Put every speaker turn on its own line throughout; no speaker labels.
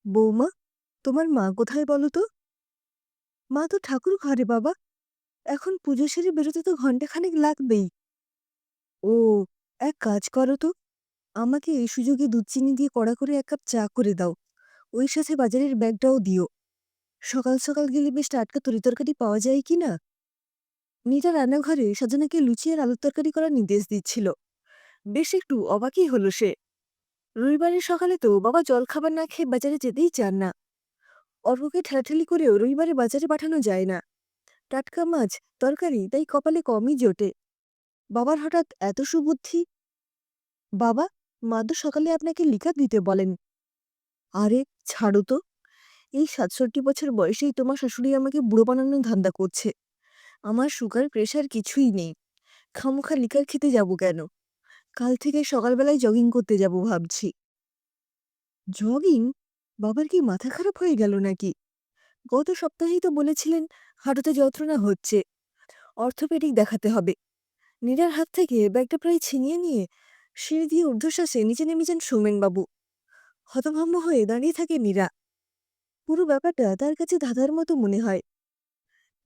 বৌমা, তোমার মা কোথায় বলো তো? মা তো ঠাকুর ঘরে বাবা। এখন পুজো সেরে বেরোতে তো ঘন্টাখানেক লাগবেই। ও, এক কাজ করো তো, আমাকে এই সুযোগে দুধ চিনি দিয়ে কড়া করে এক কাপ চা করে দাও। ওই সাথে বাজারের ব্যাগটাও দিও। সকাল সকাল গেলে বেশ টাটকা তরিতরকারি পাওয়া যায় কি না? মিতা রান্নাঘরে সাজানাকে লুচি আর আলুর তরকারি করার নির্দেশ দিচ্ছিল। বেশ একটু অবাকই হলো সে। রবিবারের সকালে তো বাবা জলখাবার না খেয়ে বাজারে যেতেই চান না। অর্ককে ঠেলাঠেলি করেও রবিবারে বাজারে পাঠানো যায় না। টাটকা মাছ, তরকারি তাই কপালে কমই জোটে। বাবার হঠাৎ এত সুবুদ্ধি! বাবা, মা তো সকালে আপনাকে লিকার দিতে বলেন। আরে ছাড়ো তো, এই ৬৭ বছর বয়সেই তোমার শাশুড়ি আমাকে বুড়ো বানানোর ধান্দা করছে। আমার সুগার প্রেশার কিছুই নেই, খামোখা লিকার খেতে যাব কেন? কাল থেকে সকালবেলায় জগিং করতে যাব ভাবছি। জগিং? বাবার কি মাথা খারাপ হয়ে গেল নাকি? গত সপ্তাহেই তো বলেছিলেন হাঁটুতে যন্ত্রণা হচ্ছে, অর্থোপেডিক দেখাতে হবে। নীরার হাত থেকে ব্যাগটা প্রায় ছিনিয়ে নিয়ে সিঁড়ি দিয়ে ঊর্ধ্বশ্বাসে নিচে নেমে যান সৌমেনবাবু। হতভম্ব হয়ে দাঁড়িয়ে থাকে নীরা। পুরো ব্যাপারটা তার কাছে ধাঁধার মতো মনে হয়।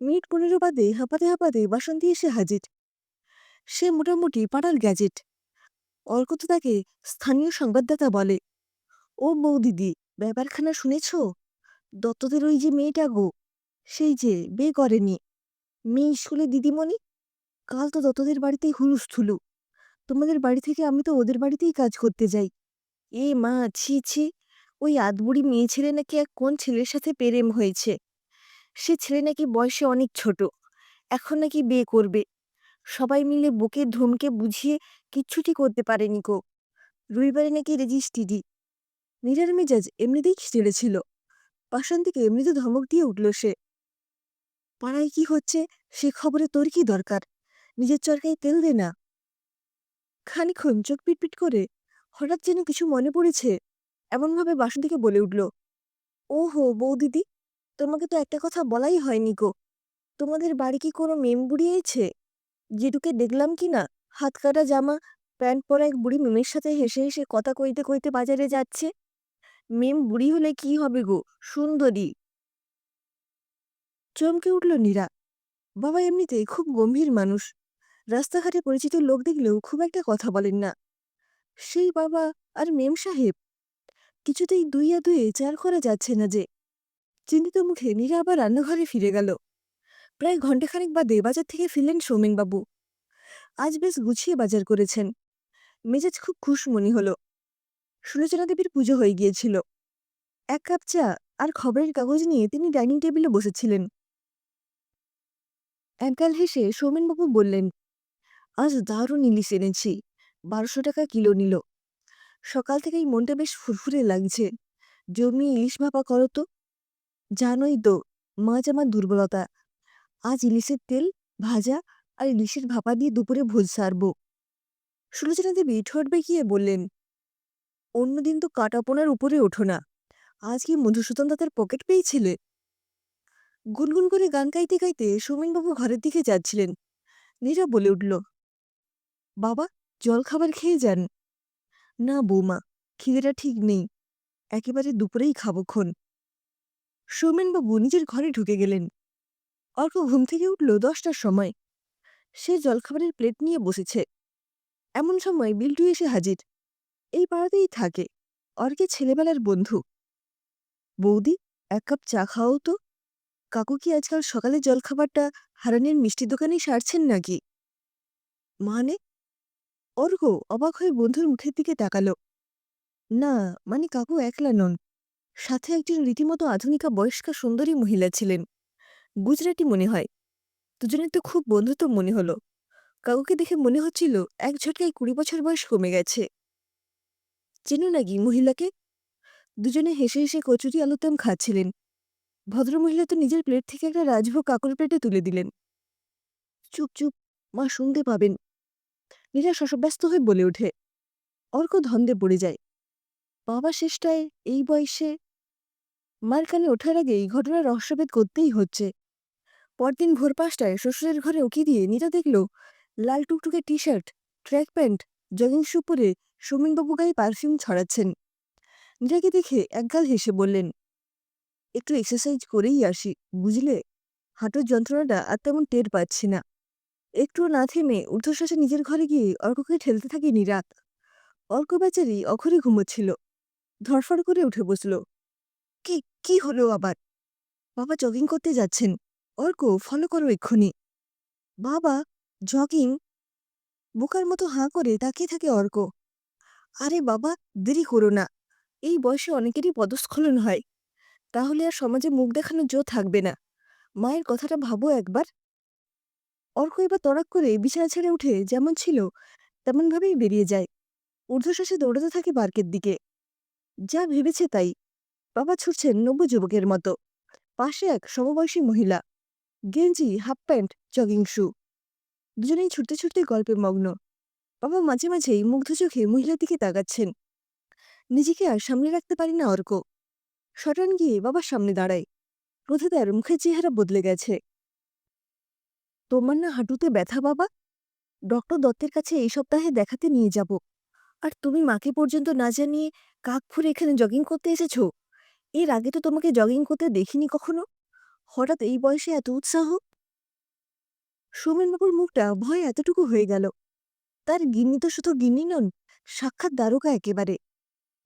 মিনিট ১৫ বাদে হাঁপাতে হাঁপাতে বাসন্তী এসে হাজির। সে মোটামুটি পাড়ার গ্যাজেট। অর্ক তো তাকে স্থানীয় সংবাদদাতা বলে। ও বৌদিদি, ব্যাপারখানা শুনেছ? দত্তদের ওই যে মেয়েটা গো, সেই যে বিয়ে করেনি, মেয়ে স্কুলে দিদিমণি, কাল তো দত্তদের বাড়িতেই হুলুস্থুলু। তোমাদের বাড়ি থেকে আমি তো ওদের বাড়িতেই কাজ করতে যাই। এ মা, ছি ছি! ওই আদবুড়ি মেয়ে ছেলে নাকি এক কোন ছেলের সাথে প্রেম হয়েছে। সে ছেলে নাকি বয়সে অনেক ছোট, এখন নাকি বিয়ে করবে। সবাই মিলে বুকে ধমকে বুঝিয়ে কিচ্ছুটি করতে পারেনি কো। রবিবারে নাকি রেজিস্ট্রি। নীরার মেজাজ এমনিতেই ছিঁড়ে ছিল। বাসন্তীকে এমনিতে ধমক দিয়ে উঠল সে। পাড়ায় কি হচ্ছে সে খবরে তোর কি দরকার? নিজের চরকায় তেল দে না। খানিকক্ষণ চোখ পিটপিট করে হঠাৎ যেন কিছু মনে পড়েছে এমনভাবে বাসন্তীকে বলে উঠল, ওহো বৌদিদি, তোমাকে তো একটা কথা বলাই হয়নি গো। তোমাদের বাড়ি কি কোনো মেম বুড়ি এছে? যেটুকে দেখলাম কি না, হাত কাটা জামা, প্যান্ট পরা এক বুড়ি মেমের সাথে হেসে হেসে কথা কইতে কইতে বাজারে যাচ্ছে। মেম বুড়ি হলে কি হবে গো, সুন্দরী! চমকে উঠল নীরা। বাবা এমনিতেই খুব গম্ভীর মানুষ। রাস্তাঘাটে পরিচিত লোক দেখলেও খুব একটা কথা বলেন না। সেই বাবা আর মেম সাহেব! কিছুতেই দুই আর দুয়ে চার করা যাচ্ছে না যে। চিন্তিত মুখে নীরা আবার রান্নাঘরে ফিরে গেল। প্রায় ঘণ্টাখানেক বাদে বাজার থেকে ফিরলেন সৌমেনবাবু। আজ বেশ গুছিয়ে বাজার করেছেন। মেজাজ খুব খুশ মনে হলো। সুলোচনা দেবীর পুজো হয়ে গিয়েছিল। এক কাপ চা আর খবরের কাগজ নিয়ে তিনি ডাইনিং টেবিলে বসেছিলেন। একগাল হেসে সৌমেনবাবু বললেন, আজ দারুণ ইলিশ এনেছি, ১২০০ টাকা কিলো নিল। সকাল থেকেই মনটা বেশ ফুরফুরে লাগছে। জমিয়ে ইলিশ ভাপা করো তো। জানোই তো, মাছ আমার দুর্বলতা। আজ ইলিশের তেল, ভাজা আর ইলিশের ভাপা দিয়ে দুপুরে ভোজ সারব। সুলোচনা দেবী ঠোঁট বেঁকিয়ে বললেন, অন্যদিন তো কাটাপোনার উপরে ওঠো না, আজ কি মধুসূদন দাদার পকেট পেয়েছিলে? গুনগুন করে গান গাইতে গাইতে সৌমেনবাবু ঘরের দিকে যাচ্ছিলেন। নীরা বলে উঠল, বাবা, জল খাবার খেয়ে যান। না বৌমা, খিদেটা ঠিক নেই, একেবারে দুপুরেই খাবো খন। সৌমেনবাবু নিজের ঘরে ঢুকে গেলেন। অর্ক ঘুম থেকে উঠল ১০টার সময়। সে জলখাবারের প্লেট নিয়ে বসেছে। এমন সময় বিল্টু এসে হাজির। এই পাড়াতেই থাকে, অর্কের ছেলেবেলার বন্ধু। বৌদি, এক কাপ চা খাও তো। কাকু কি আজকাল সকালে জলখাবারটা হারানের মিষ্টির দোকানেই সারছেন নাকি? মানে? অর্ক অবাক হয়ে বন্ধুর মুখের দিকে তাকালো। না, মানে কাকু একলা নন, সাথে একজন রীতিমতো আধুনিকা বয়স্কা সুন্দরী মহিলা ছিলেন। গুজরাটি মনে হয়। দুজনের তো খুব বন্ধুত্ব মনে হলো। কাকুকে দেখে মনে হচ্ছিল এক ঝটকায় ২০ বছর বয়স কমে গেছে। চেনো নাকি মহিলাকে? দুজনে হেসে হেসে কচুরি আলুরদম খাচ্ছিলেন। ভদ্রমহিলা তো নিজের প্লেট থেকে একটা রাজভোগ কাকুর প্লেটে তুলে দিলেন। চুপ চুপ, মা শুনতে পাবেন। নীরা শশব্যস্ত হয়ে বলে ওঠে। অর্ক ধন্দে পড়ে যায়। বাবা শেষটায় এই বয়সে! মার কানে ওঠার আগেই ঘটনার রহস্যভেদ করতেই হচ্ছে। পরদিন ভোর ৫টায় শ্বশুরের ঘরে উকি দিয়ে নীরা দেখল লাল টুকটুকে T shirt, track pant, jogging shoe পরে সৌমেনবাবু গায়ে পারফিউম ছড়াচ্ছেন। নীরাকে দেখে একগাল হেসে বললেন, একটু এক্সারসাইজ করেই আসি, বুঝলে? হাঁটুর যন্ত্রণাটা আর তেমন টের পাচ্ছি না। একটুও না থেমে ঊর্ধ্বশ্বাসে নিজের ঘরে গিয়ে অর্ককে ঠেলতে থাকে নীরা। অর্ক বেচারি অঘরে ঘুমোচ্ছিল। ধড়ফড় করে উঠে বসল। কি কি হলো আবার? বাবা জগিং করতে যাচ্ছেন। অর্ক, ফলো করো এক্ষুনি। বাবা, জগিং? বোকার মতো হাঁ করে তাকিয়ে থাকে অর্ক। আরে বাবা, দেরি করো না। এই বয়সে অনেকেরই পদস্খলন হয়। তাহলে আর সমাজে মুখ দেখানোর জো থাকবে না। মায়ের কথাটা ভাবো একবার। অর্ক এবার তড়াক করে বিছানা ছেড়ে উঠে যেমন ছিল তেমনভাবেই বেরিয়ে যায়। ঊর্ধ্বশ্বাসে দৌড়াতে থাকে পার্কের দিকে। যা ভেবেছে তাই। বাবা ছুটছেন নব্য যুবকের মতো। পাশে এক সমবয়সী মহিলা। গেঞ্জি, হাফ প্যান্ট, জগিং শু। দুজনেই ছুটতে ছুটতে গল্পে মগ্ন। বাবা মাঝে মাঝেই মুগ্ধ চোখে মহিলার দিকে তাকাচ্ছেন। নিজেকে আর সামনে রাখতে পারি না অর্ক। সটান গিয়ে বাবার সামনে দাঁড়ায়। ক্রোধে তার মুখের চেহারা বদলে গেছে। তোমার না হাঁটুতে ব্যথা বাবা? ডক্টর দত্তের কাছে এই সপ্তাহে দেখাতে নিয়ে যাব। আর তুমি মাকে পর্যন্ত না জানিয়ে কাক ফুরে এখানে জগিং করতে এসেছো? এর আগে তো তোমাকে জগিং করতে দেখিনি কখনো। হঠাৎ এই বয়সে এত উৎসাহ? সৌমেনবাবুর মুখটা ভয়ে এতটুকু হয়ে গেল। তার গিন্নি তো শুধু গিন্নি নন, সাক্ষাৎ দ্বারকা একেবারে।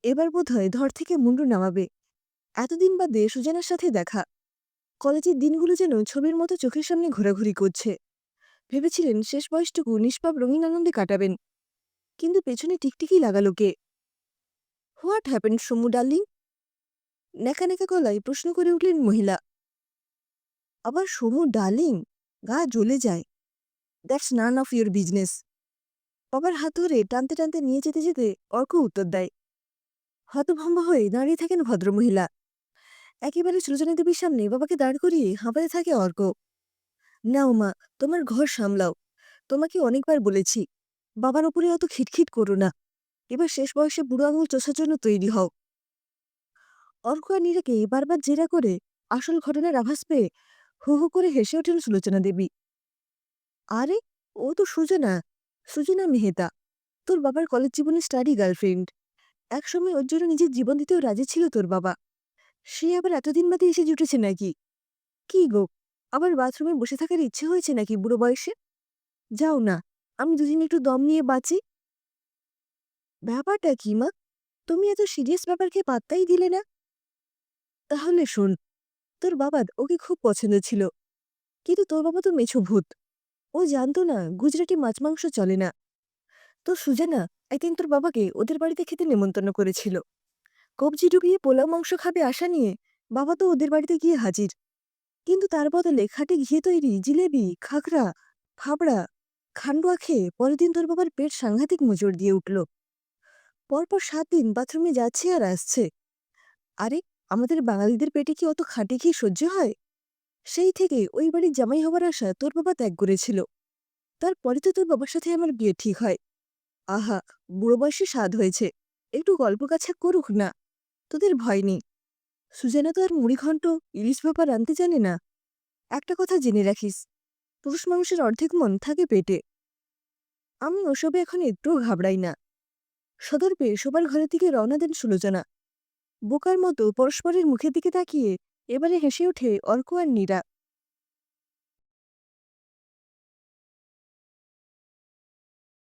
এবার বোধহয় ধর থেকে মুন্ডু নামাবে। এতদিন বাদে সুজানার সাথে দেখা। কলেজের দিনগুলো যেন ছবির মতো চোখের সামনে ঘোরাঘুরি করছে। ভেবেছিলেন শেষ বয়সটুকু নিষ্পাপ রঙিন আনন্দে কাটাবেন, কিন্তু পেছনে টিকটিকি লাগালো কে? What happened Somu darling? নেকা নেকা গলায় প্রশ্ন করে উঠলেন মহিলা। আবার সমু ডার্লিং? গা জ্বলে যায়। That's none of your business. বাবার হাত ধরে টানতে টানতে নিয়ে যেতে যেতে অর্ক উত্তর দেয়। হতভম্ব হয়ে দাঁড়িয়ে থাকেন ভদ্রমহিলা। একেবারে সুলোচনা দেবীর সামনে বাবাকে দাঁড় করিয়ে হাঁপাতে থাকে অর্ক। নাও মা, তোমার ঘর সামলাও। তোমাকে অনেকবার বলেছি, বাবার ওপরে অত খিটখিট করো না। এবার শেষ বয়সে বুড়ো আঙুল চষার জন্য তৈরি হও। অর্ক আর নীরাকে বারবার জেরা করে আসল ঘটনার আভাস পেয়ে হু হু করে হেসে ওঠেন সুলোচনা দেবী। আরে, ও তো সুজনা, সুজনা মেহতা, তোর বাবার কলেজ জীবনের স্টাডি গার্লফ্রেন্ড। একসময় ওর জন্য নিজের জীবন দিতেও রাজি ছিল তোর বাবা। সে আবার এতদিন বাদে এসে জুটেছে নাকি? কি গো, আবার বাথরুমে বসে থাকার ইচ্ছে হয়েছে নাকি বুড়ো বয়সে? যাও না, আমি দুদিন একটু দম নিয়ে বাঁচি। ব্যাপারটা কি মা? তুমি এত সিরিয়াস ব্যাপারকে পাত্তাই দিলে না। তাহলে শোন, তোর বাবার ওকে খুব পছন্দ ছিল, কিন্তু তোর বাবা তো মেছো ভূত। ও জানতো না গুজরাটি মাছ মাংস চলে না। তো সুজানা একদিন তোর বাবাকে ওদের বাড়িতে খেতে নেমন্তন্ন করেছিল। কবজি ডুবিয়ে পোলাও মাংস খাবে আশা নিয়ে বাবা তো ওদের বাড়িতে গিয়ে হাজির। কিন্তু তার বদলে খাঁটি ঘি তৈরি জিলেবি, খাখরা, ফাবড়া, খান্ডুয়া খেয়ে পরের দিন তোর বাবার পেট সাংঘাতিক মোচড় দিয়ে উঠল। পরপর 7 দিন বাথরুমে যাচ্ছে আর আসছে। আরে, আমাদের বাঙালিদের পেটে কি অত খাঁটি ঘি সহ্য হয়? সেই থেকে ওই বাড়ির জামাই হবার আশা তোর বাবা ত্যাগ করেছিল। তারপরে তো তোর বাবার সাথে আমার বিয়ে ঠিক হয়। আহা, বুড়ো বয়সে স্বাদ হয়েছে। একটু গল্প কাছা করুক না, তোদের ভয় নেই। সুজানা তো আর মুড়িঘণ্ট, ইলিশ ভাপা রাঁধতে জানে না। একটা কথা জেনে রাখিস, পুরুষ মানুষের অর্ধেক মন থাকে পেটে। আমি ওসবে এখন একটুও ঘাবড়াই না। সদর পেয়ে শোবার ঘরের দিকে রওনা দেন সুলোচনা। বোকার মতো পরস্পরের মুখের দিকে তাকিয়ে এবারে হেসে ওঠে অর্ক আর নীরা।